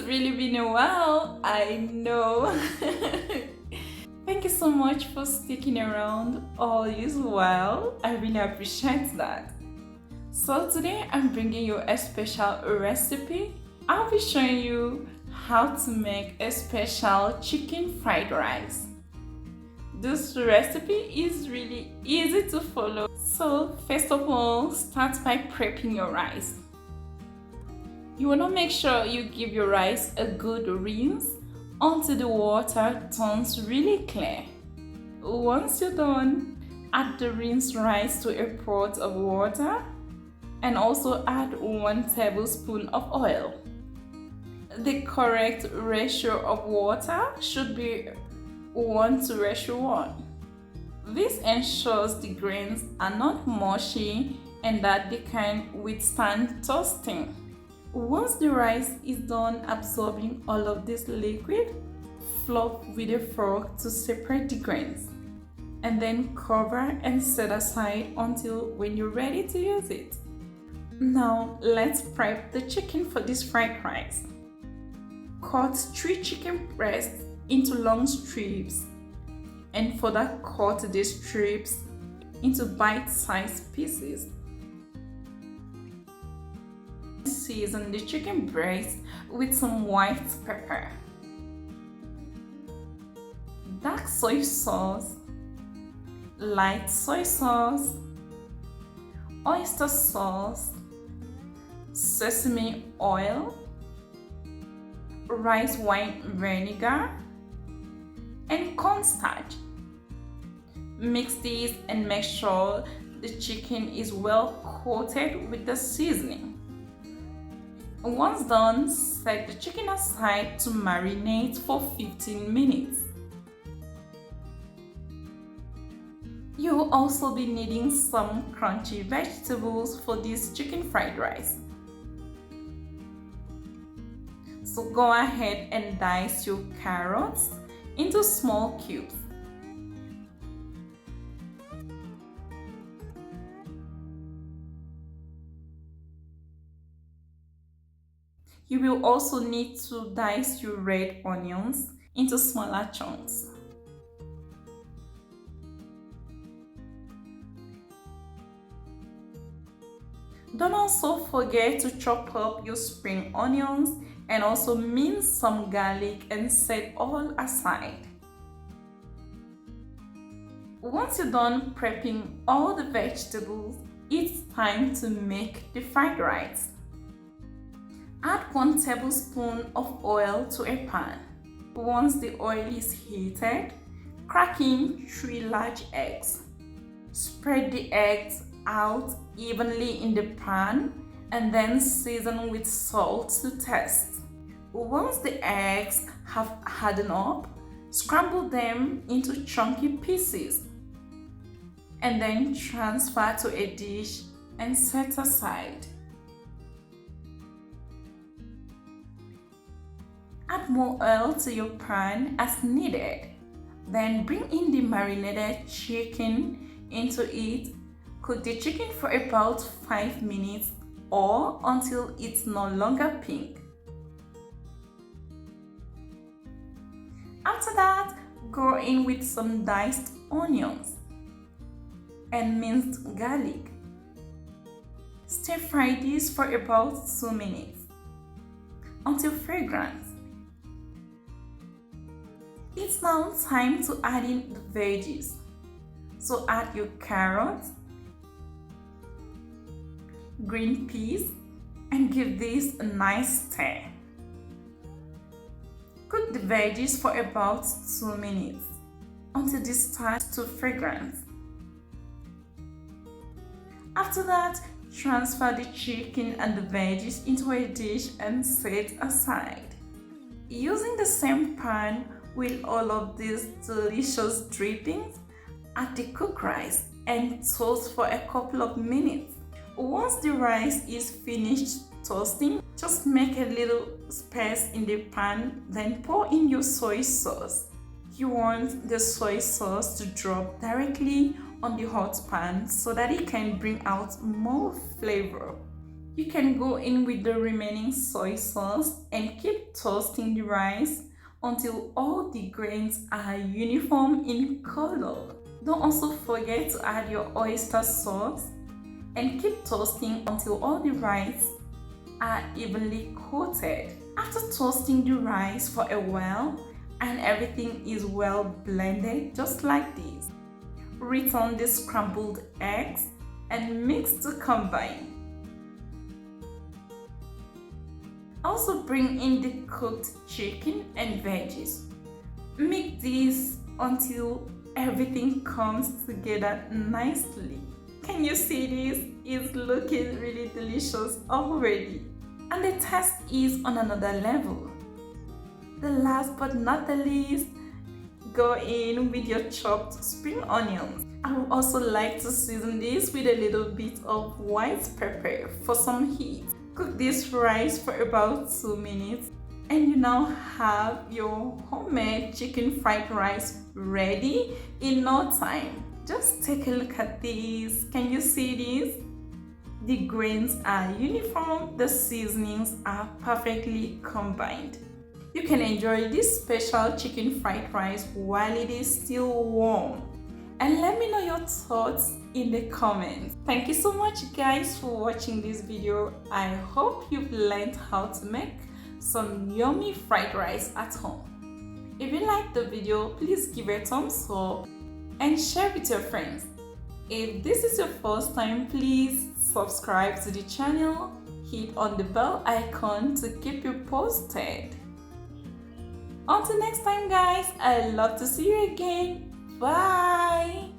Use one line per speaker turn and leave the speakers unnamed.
really been a while, I know. Thank you so much for sticking around all this while. I really appreciate that. So today I'm bringing you a special recipe. I'll be showing you how to make a special chicken fried rice. This recipe is really easy to follow. So first of all, start by prepping your rice. You want to make sure you give your rice a good rinse until the water turns really clear. Once you're done, add the rinsed rice to a pot of water and also add 1 tablespoon of oil. The correct ratio of water should be 1:1. This ensures the grains are not mushy and that they can withstand toasting. Once the rice is done absorbing all of this liquid, fluff with a fork to separate the grains, and then cover and set aside until when you're ready to use it. Now let's prep the chicken for this fried rice. Cut 3 chicken breasts into long strips and further cut the strips into bite-sized pieces. Season the chicken breast with some white pepper, dark soy sauce, light soy sauce, oyster sauce, sesame oil, rice wine vinegar, and cornstarch. Mix these and make sure the chicken is well coated with the seasoning. Once done, set the chicken aside to marinate for 15 minutes. You'll also be needing some crunchy vegetables for this chicken fried rice. So go ahead and dice your carrots into small cubes. You will also need to dice your red onions into smaller chunks. Don't also forget to chop up your spring onions and also mince some garlic and set all aside. Once you're done prepping all the vegetables, it's time to make the fried rice. Add 1 tablespoon of oil to a pan. Once the oil is heated, crack in 3 large eggs. Spread the eggs out evenly in the pan and then season with salt to taste. Once the eggs have hardened up, scramble them into chunky pieces and then transfer to a dish and set aside. Add more oil to your pan as needed. Then bring in the marinated chicken into it. Cook the chicken for about 5 minutes or until it's no longer pink. After that, go in with some diced onions and minced garlic. Stir fry this for about 2 minutes until fragrant. It's now time to add in the veggies. So add your carrots, green peas, and give this a nice stir. Cook the veggies for about 2 minutes until they start to fragrance. After that, transfer the chicken and the veggies into a dish and set aside. Using the same pan with all of these delicious drippings, add the cooked rice and toast for a couple of minutes. Once the rice is finished toasting, just make a little space in the pan, then pour in your soy sauce. You want the soy sauce to drop directly on the hot pan so that it can bring out more flavor. You can go in with the remaining soy sauce and keep toasting the rice until all the grains are uniform in color. Don't also forget to add your oyster sauce and keep toasting until all the rice are evenly coated. After toasting the rice for a while and everything is well blended just like this, return the scrambled eggs and mix to combine. Also bring in the cooked chicken and veggies. Mix this until everything comes together nicely. Can you see this? It's looking really delicious already. And the taste is on another level. The last but not the least, go in with your chopped spring onions. I would also like to season this with a little bit of white pepper for some heat. Cook this rice for about 2 minutes and you now have your homemade chicken fried rice ready in no time. Just take a look at this. Can you see this? The grains are uniform, the seasonings are perfectly combined. You can enjoy this special chicken fried rice while it is still warm. And let me know your thoughts in the comments. Thank you so much guys for watching this video. I hope you've learned how to make some yummy fried rice at home. If you liked the video, please give it a thumbs up and share with your friends. If this is your first time, please subscribe to the channel, hit on the bell icon to keep you posted. Until next time guys, I love to see you again. Bye!